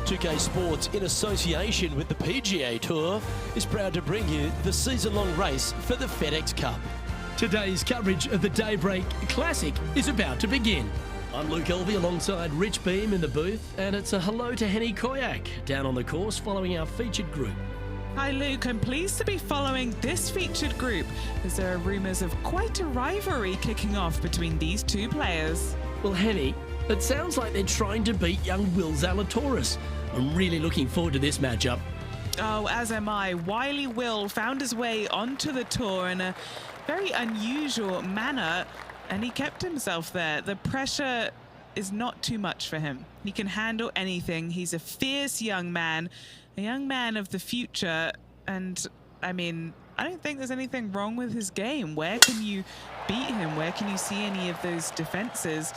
2K Sports, in association with the PGA Tour, is proud to bring you the season-long race for the FedEx Cup. Today's coverage of the Daybreak Classic is about to begin. I'm Luke Elvey alongside Rich Beam in the booth, and it's a hello to Henny Koyak down on the course following our featured group. Hi Luke, I'm pleased to be following this featured group as there are rumours of quite a rivalry kicking off between these two players. Well, Henny, it sounds like they're trying to beat young Will Zalatoris. I'm really looking forward to this matchup. Oh, as am I. Wily Will found his way onto the tour in a very unusual manner, and he kept himself there. The pressure is not too much for him. He can handle anything. He's a fierce young man, a young man of the future, and I mean, I don't think there's anything wrong with his game. Where can you beat him? Where can you see any of those defenses?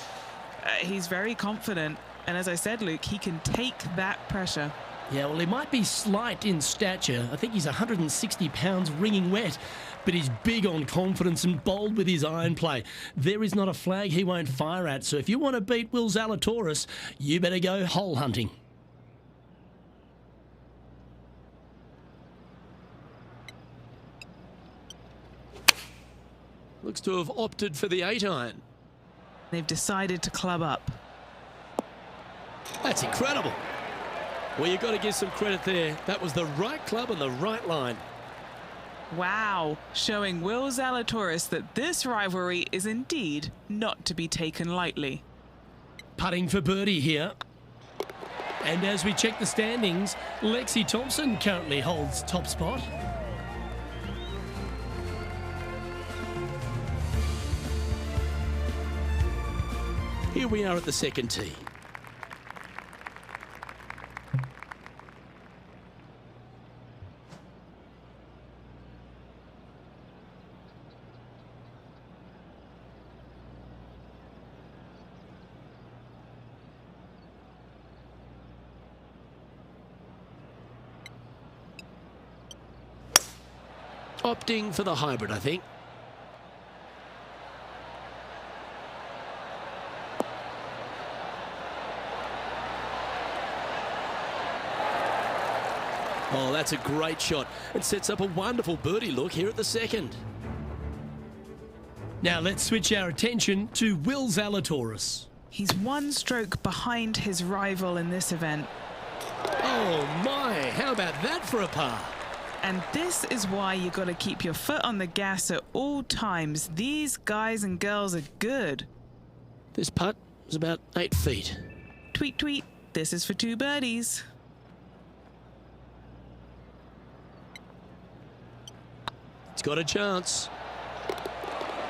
He's very confident, and as I said, Luke, he can take that pressure. Yeah, well, he might be slight in stature. I think he's 160 pounds wringing wet, but he's big on confidence and bold with his iron play. There is not a flag he won't fire at, so if you want to beat Will Zalatoris, you better go hole hunting. Looks to have opted for the 8-iron. They've decided to club up. That's incredible. Well, you've got to give some credit there. That was the right club and the right line. Wow, showing Will Zalatoris that this rivalry is indeed not to be taken lightly. Putting for birdie here. And as we check the standings, Lexi Thompson currently holds top spot. Here we are at the second tee. Opting for the hybrid, I think. Oh, that's a great shot. It sets up a wonderful birdie look here at the second. Now let's switch our attention to Will Zalatoris. He's one stroke behind his rival in this event. Oh my, how about that for a par? And this is why you got to keep your foot on the gas at all times. These guys and girls are good. This putt is about 8 feet. Tweet, tweet. This is for 2 birdies. It's got a chance.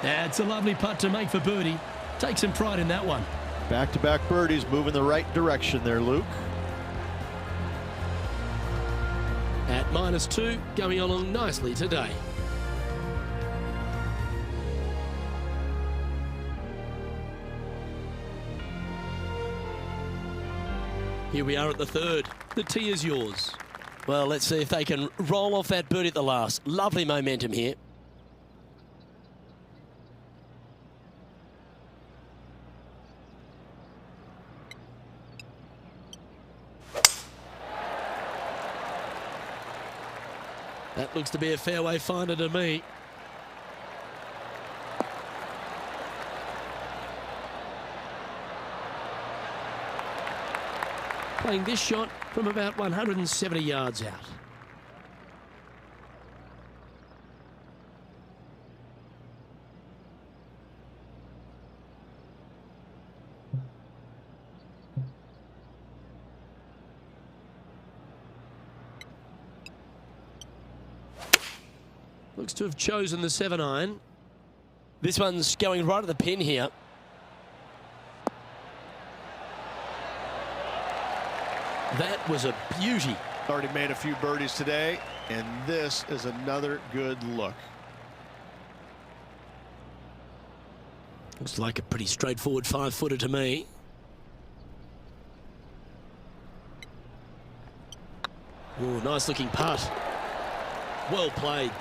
That's a lovely putt to make for birdie. Take some pride in that one. Back-to-back birdies, moving the right direction there, Luke. At -2, going along nicely today. Here we are at the third. The tee is yours. Well, let's see if they can roll off that birdie at the last. Lovely momentum here. That looks to be a fairway finder to me. Playing this shot from about 170 yards out. Looks to have chosen the 7-iron. This one's going right at the pin here. That was a beauty. Already made a few birdies today, and this is another good look. Looks like a pretty straightforward 5-footer to me. Oh, nice looking putt. Well played.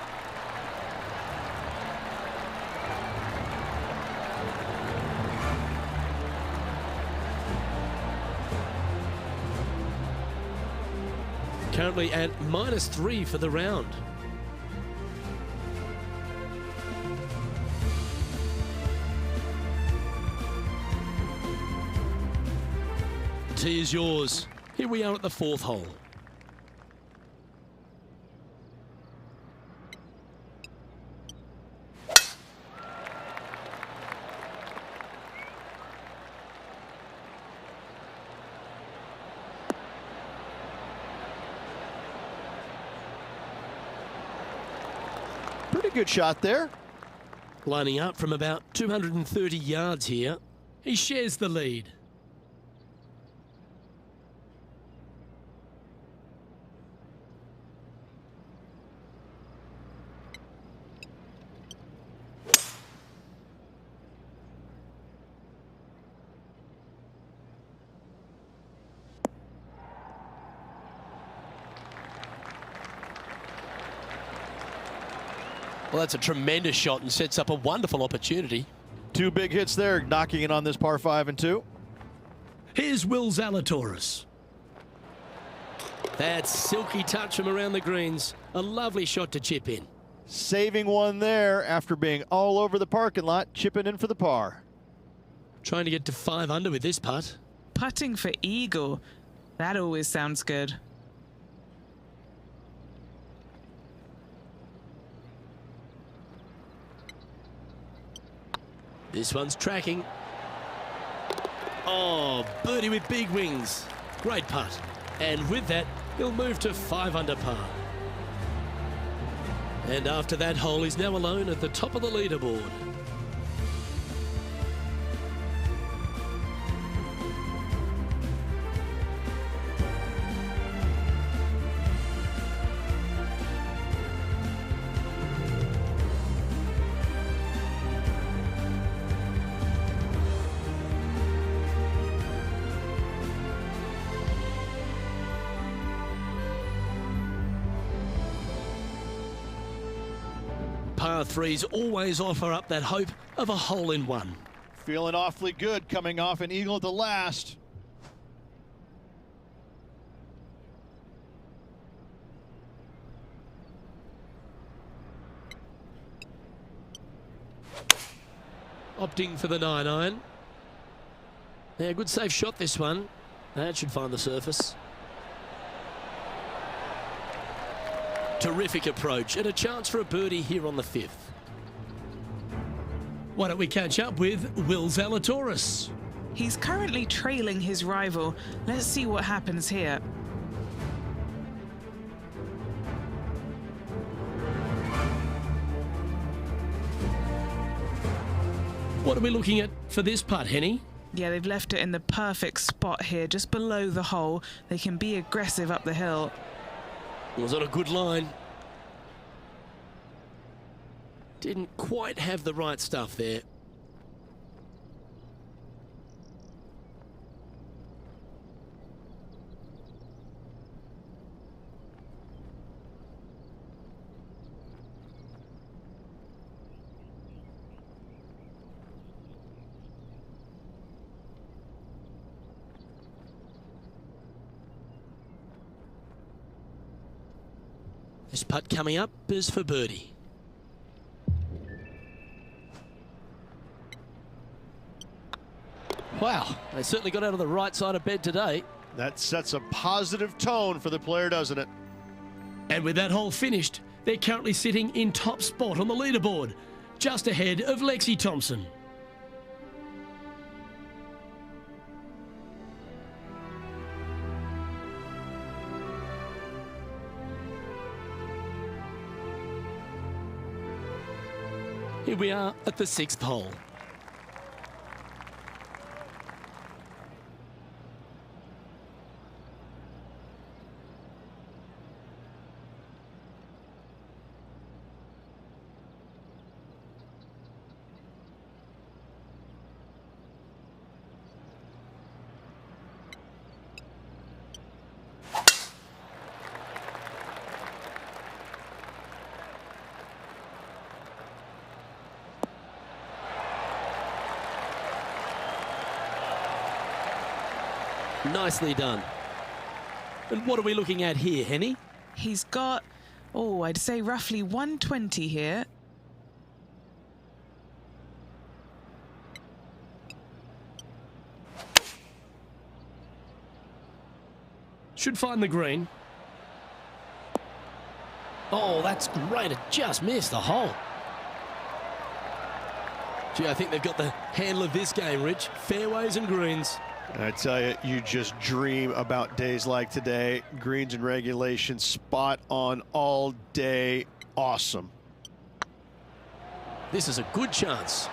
currently at -3 for the round. Tee is yours. Here we are at the 4th hole. Pretty good shot there. Lining up from about 230 yards here. He shares the lead. Well, that's a tremendous shot and sets up a wonderful opportunity. 2 big hits there, knocking it on this par 5 and 2. Here's Will Zalatoris. That silky touch from around the greens. A lovely shot to chip in. Saving one there after being all over the parking lot, chipping in for the par. Trying to get to 5 under with this putt. Putting for eagle. That always sounds good. This one's tracking. Oh, birdie with big wings. Great putt. And with that, he'll move to 5 under par. And after that hole, he's now alone at the top of the leaderboard. Par 3s always offer up that hope of a hole-in-one. Feeling awfully good coming off an eagle at the last. Opting for the 9-iron. Yeah, good safe shot this one. That should find the surface. Terrific approach and a chance for a birdie here on the 5th. Why don't we catch up with Will Zalatoris? He's currently trailing his rival. Let's see what happens here. What are we looking at for this putt, Henny? Yeah, they've left it in the perfect spot here, just below the hole. They can be aggressive up the hill. Was on a good line. Didn't quite have the right stuff there. This putt coming up is for birdie. Wow, they certainly got out of the right side of bed today. That sets a positive tone for the player, doesn't it? And with that hole finished, they're currently sitting in top spot on the leaderboard, just ahead of Lexi Thompson. Here we are at the 6th hole. Nicely done. And what are we looking at here, Henny? He's got, oh, I'd say roughly 120 here. Should find the green. Oh, that's great. It just missed the hole. Gee, I think they've got the handle of this game, Rich. Fairways and greens. I tell you, you just dream about days like today. Greens and regulation, spot on all day. Awesome. This is a good chance.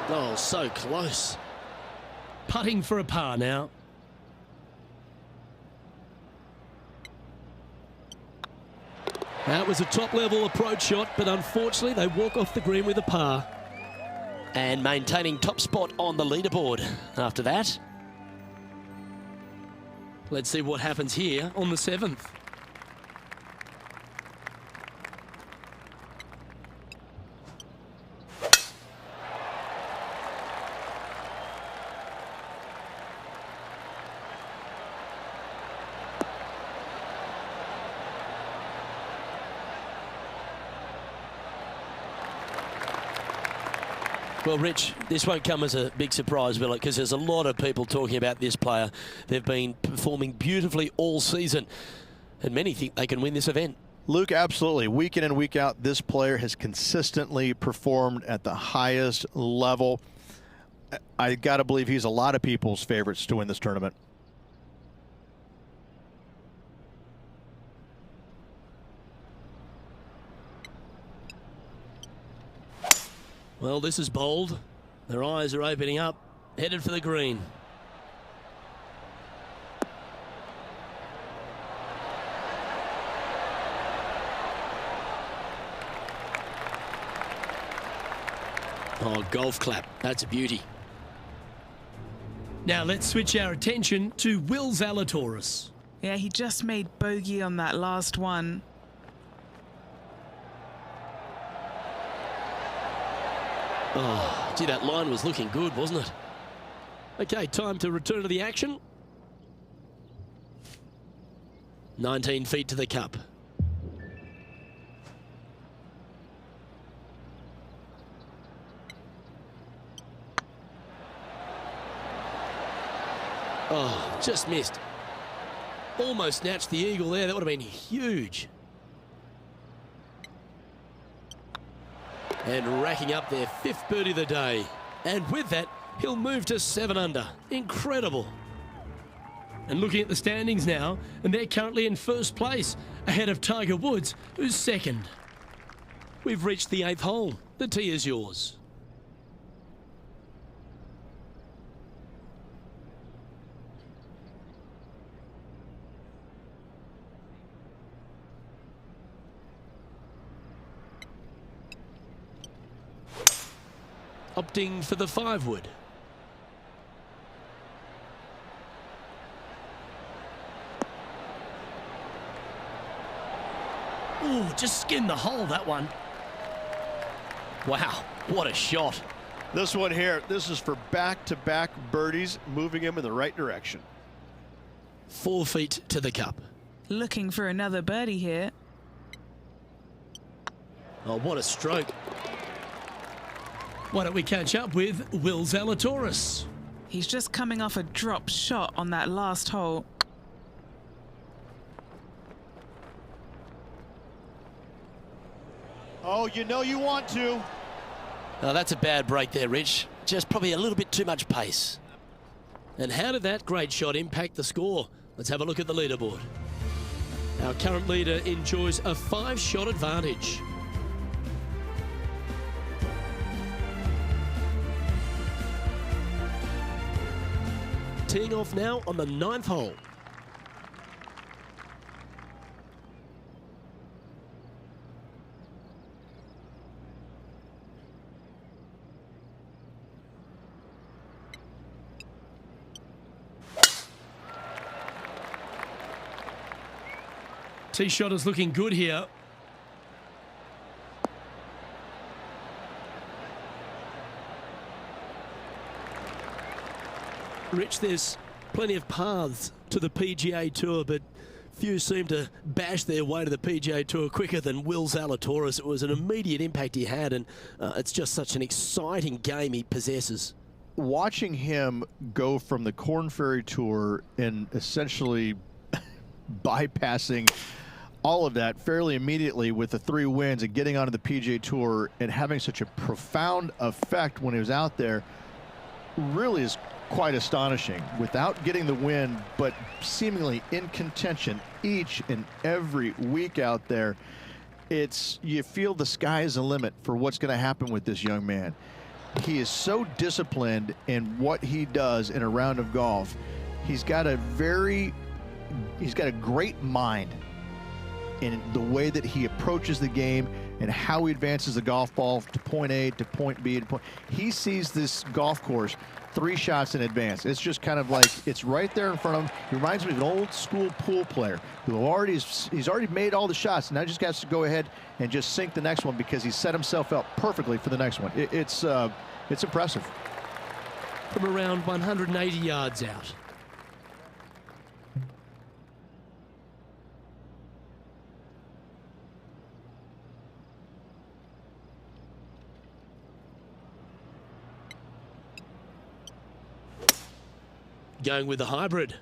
Oh, so close. Putting for a par now. That was a top-level approach shot, but unfortunately they walk off the green with a par. And maintaining top spot on the leaderboard after that. Let's see what happens here on the 7th. Well, Rich, this won't come as a big surprise, will it? Because there's a lot of people talking about this player. They've been performing beautifully all season, and many think they can win this event. Luke, absolutely. Week in and week out, this player has consistently performed at the highest level. I got to believe he's a lot of people's favorites to win this tournament. Well, this is bold. Their eyes are opening up, headed for the green. Oh, golf clap. That's a beauty. Now let's switch our attention to Will Zalatoris. Yeah, he just made bogey on that last one. Oh, gee, that line was looking good, wasn't it? Okay, time to return to the action. 19 feet to the cup. Oh, just missed. Almost snatched the eagle there. That would have been huge. And racking up their 5th birdie of the day. And with that, he'll move to 7 under. Incredible. And looking at the standings now, and they're currently in 1st place, ahead of Tiger Woods, who's 2nd. We've reached the 8th hole. The tee is yours. Opting for the 5-wood. Ooh, just skinned the hole, that one. Wow, what a shot. This one here, this is for back-to-back birdies, moving him in the right direction. 4 feet to the cup. Looking for another birdie here. Oh, what a stroke. Why don't we catch up with Will Zalatoris? He's just coming off a drop shot on that last hole. Oh, you know you want to. Oh, that's a bad break there, Rich. Just probably a little bit too much pace. And how did that great shot impact the score? Let's have a look at the leaderboard. Our current leader enjoys a 5-shot advantage. Teeing off now on the 9th hole. Tee shot is looking good here. Rich, there's plenty of paths to the PGA Tour, but few seem to bash their way to the PGA Tour quicker than Will Zalatoris. It was an immediate impact he had, and it's just such an exciting game he possesses. Watching him go from the Korn Ferry Tour and essentially bypassing all of that fairly immediately with the 3 wins and getting onto the PGA Tour and having such a profound effect when he was out there really is quite astonishing. Without getting the win, but seemingly in contention each and every week out there, you feel the sky is the limit for what's going to happen with this young man. He is so disciplined in what he does in a round of golf. He's got a great mind in the way that he approaches the game and how he advances the golf ball to point A to point B to point. He sees this golf course 3 shots in advance. It's just kind of like it's right there in front of him. He reminds me of an old school pool player who he's already made all the shots, and now just got to go ahead and just sink the next one because he set himself up perfectly for the next one. It's impressive. From around 180 yards out. Going with the hybrid.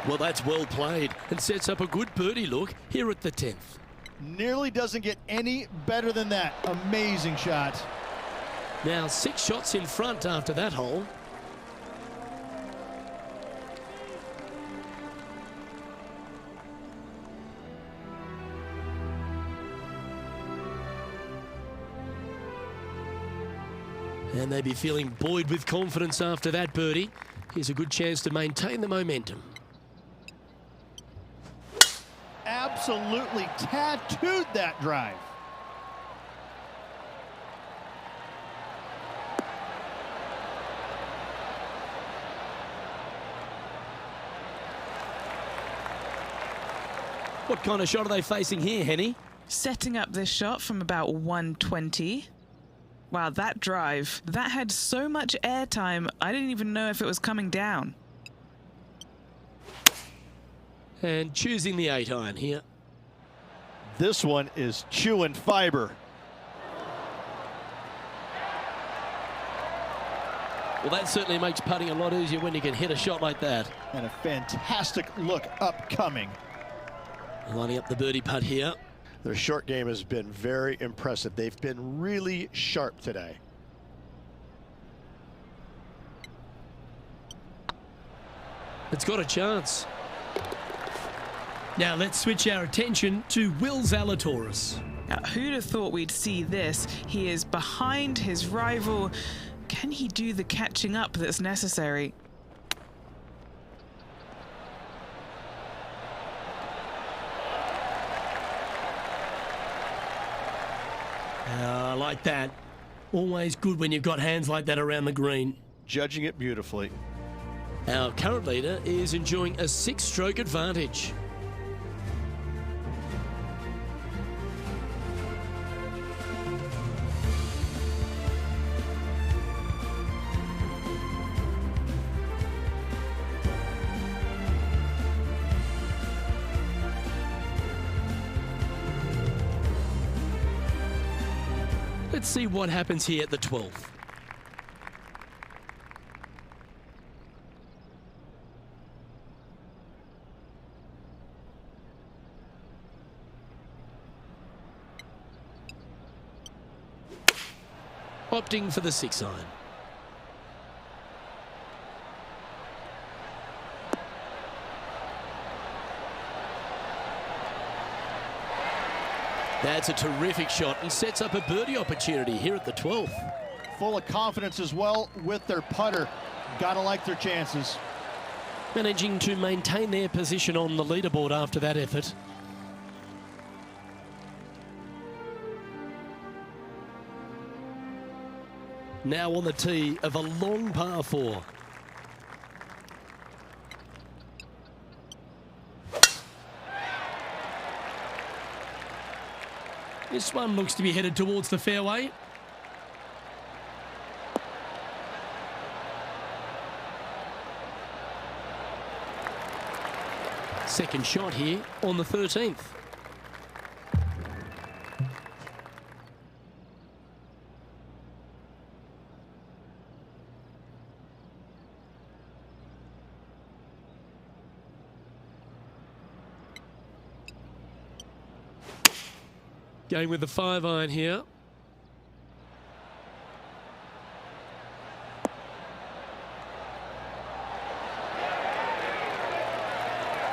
Well, that's well played and sets up a good birdie look here at the 10th. Nearly doesn't get any better than that. Amazing shot. Now 6 shots in front after that hole. And they'd be feeling buoyed with confidence after that birdie. Here's a good chance to maintain the momentum. Absolutely tattooed that drive. What kind of shot are they facing here, Henny? Setting up this shot from about 120. Wow, that drive, that had so much airtime, I didn't even know if it was coming down. And choosing the 8-iron here. This one is chewing fiber. Well, that certainly makes putting a lot easier when you can hit a shot like that. And a fantastic look upcoming. Lining up the birdie putt here. Their short game has been very impressive. They've been really sharp today. It's got a chance. Now let's switch our attention to Will Zalatoris. Now, who'd have thought we'd see this? He is behind his rival. Can he do the catching up that's necessary? I like that. Always good when you've got hands like that around the green. Judging it beautifully. Our current leader is enjoying a 6-stroke advantage. Let's see what happens here at the 12th. Opting for the 6-iron. That's a terrific shot and sets up a birdie opportunity here at the 12th. Full of confidence as well with their putter. Gotta like their chances. Managing to maintain their position on the leaderboard after that effort. Now on the tee of a long par 4. This one looks to be headed towards the fairway. Second shot here on the 13th. Going with the 5-iron here.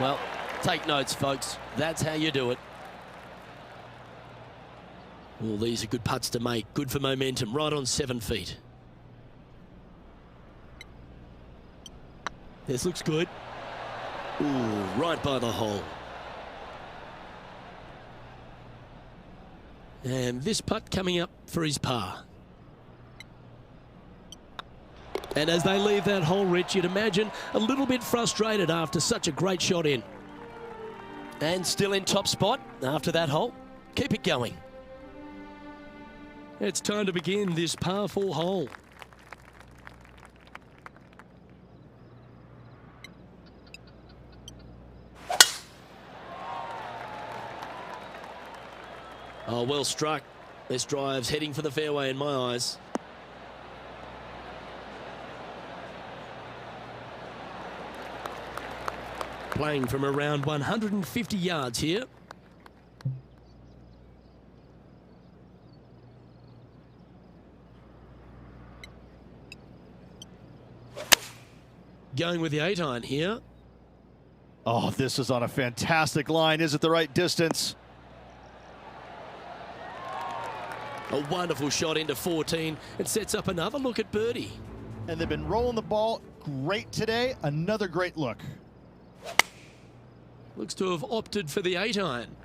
Well, take notes, folks. That's how you do it. Well, these are good putts to make. Good for momentum. Right on 7 feet. This looks good. Ooh, right by the hole. And this putt coming up for his par. And as they leave that hole, Rich, you'd imagine a little bit frustrated after such a great shot in. And still in top spot after that hole. Keep it going. It's time to begin this par 4 hole. Oh, well struck. This drive's heading for the fairway in my eyes. Playing from around 150 yards here. Going with the 8-iron here. Oh, this is on a fantastic line. Is it the right distance? A wonderful shot into 14. It sets up another look at birdie. And they've been rolling the ball great today. Another great look. Looks to have opted for the 8-iron.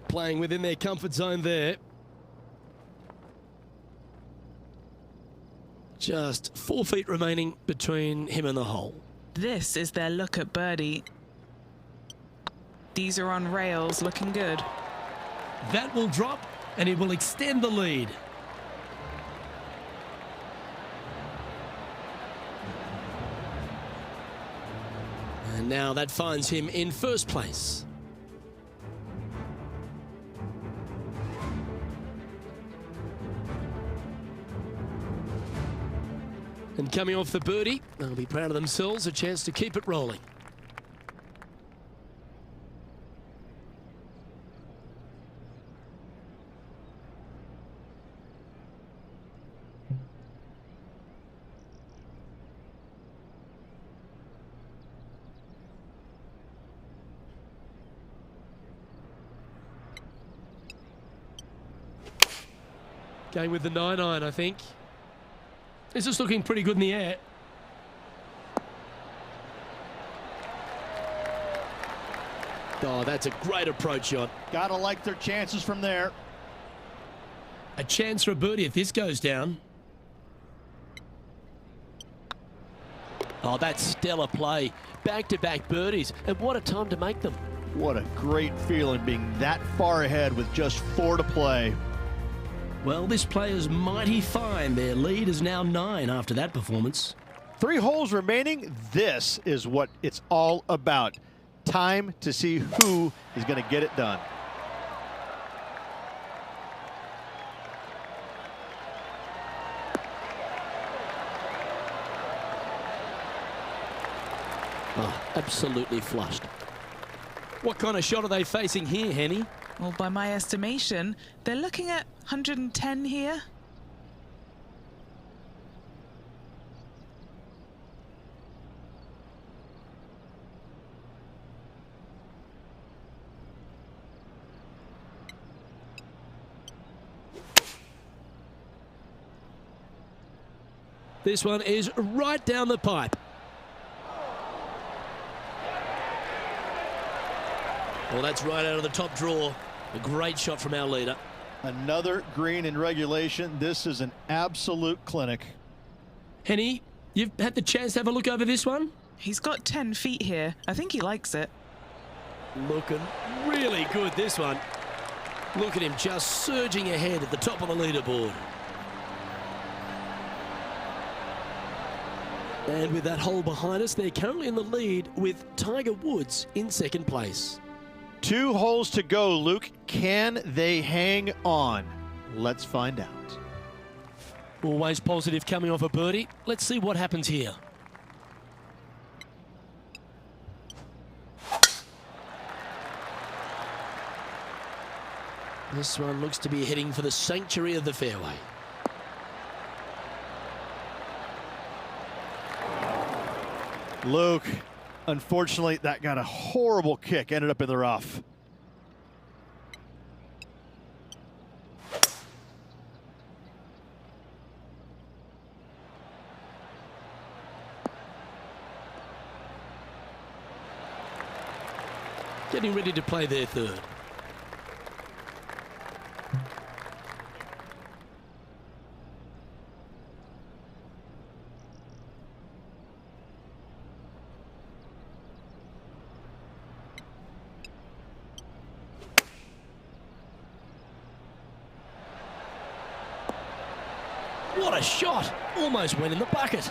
Playing within their comfort zone there. Just 4 feet remaining between him and the hole. This is their look at birdie. These are on rails, looking good. That will drop, and it will extend the lead. And now that finds him in first place. And coming off the birdie, they'll be proud of themselves, a chance to keep it rolling. Going with the 9-iron, I think. This is looking pretty good in the air. Oh, that's a great approach shot. Gotta like their chances from there. A chance for a birdie if this goes down. Oh, that's stellar play. Back-to-back birdies, and what a time to make them. What a great feeling being that far ahead with just 4 to play. Well, this player's mighty fine. Their lead is now 9 after that performance. 3 holes remaining. This is what it's all about. Time to see who is going to get it done. Oh, absolutely flushed. What kind of shot are they facing here, Henny? Well, by my estimation, they're looking at 110 here. This one is right down the pipe. Well, that's right out of the top draw. A great shot from our leader. Another green in regulation. This is an absolute clinic. Henny, you've had the chance to have a look over this one? He's got 10 feet here. I think he likes it. Looking really good, this one. Look at him just surging ahead at the top of the leaderboard. And with that hole behind us, they're currently in the lead with Tiger Woods in second place. 2 holes to go, Luke. Can they hang on? Let's find out. Always positive coming off a birdie. Let's see what happens here. This one looks to be heading for the sanctuary of the fairway. Luke, unfortunately, that got a horrible kick. Ended up in the rough. Getting ready to play their third. What a shot! Almost went in the bucket.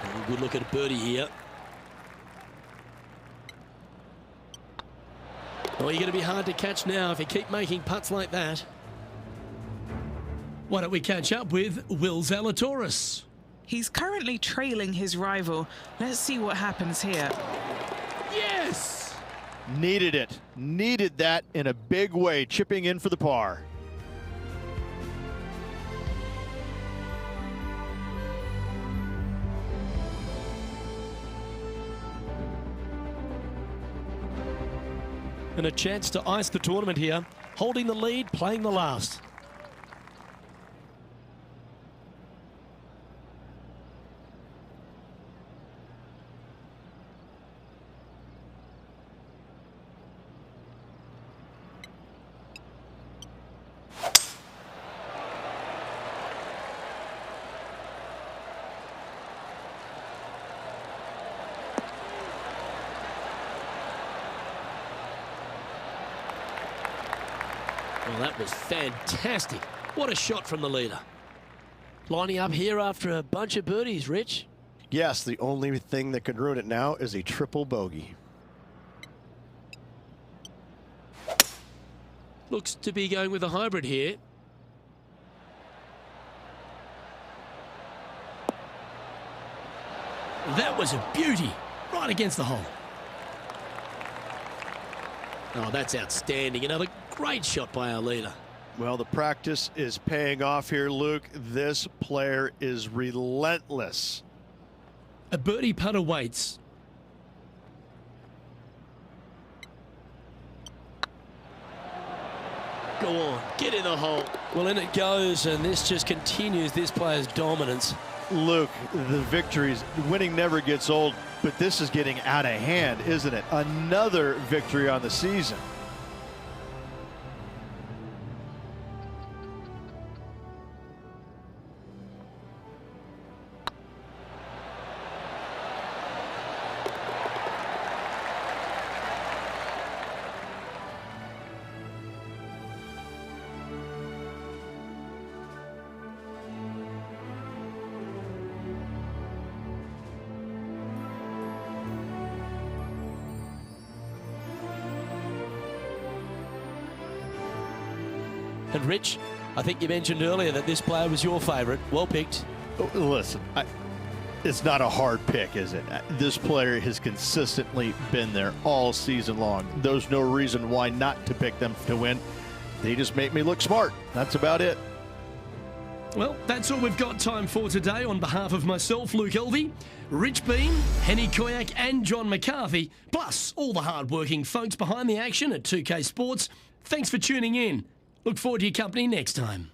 Oh, good look at a birdie here. Oh, you're going to be hard to catch now if you keep making putts like that. Why don't we catch up with Will Zalatoris? He's currently trailing his rival. Let's see what happens here. Yes! Needed it. Needed that in a big way, chipping in for the par. And a chance to ice the tournament here. Holding the lead, playing the last. Well, that was fantastic. What a shot from the leader. Lining up here after a bunch of birdies, Rich. Yes, the only thing that could ruin it now is a triple bogey. Looks to be going with a hybrid here. That was a beauty. Right against the hole. Oh, that's outstanding. Another great shot by our leader. Well, the practice is paying off here, Luke. This player is relentless. A birdie putt awaits. Go on, get in the hole. Well, in it goes, and this just continues this player's dominance. Luke, the victories, winning never gets old, but this is getting out of hand, isn't it? Another victory on the season. And Rich, I think you mentioned earlier that this player was your favourite. Well picked. Listen, it's not a hard pick, is it? This player has consistently been there all season long. There's no reason why not to pick them to win. They just make me look smart. That's about it. Well, that's all we've got time for today. On behalf of myself, Luke Elvey, Rich Beam, Henny Koyak and John McCarthy, plus all the hard-working folks behind the action at 2K Sports, thanks for tuning in. Look forward to your company next time.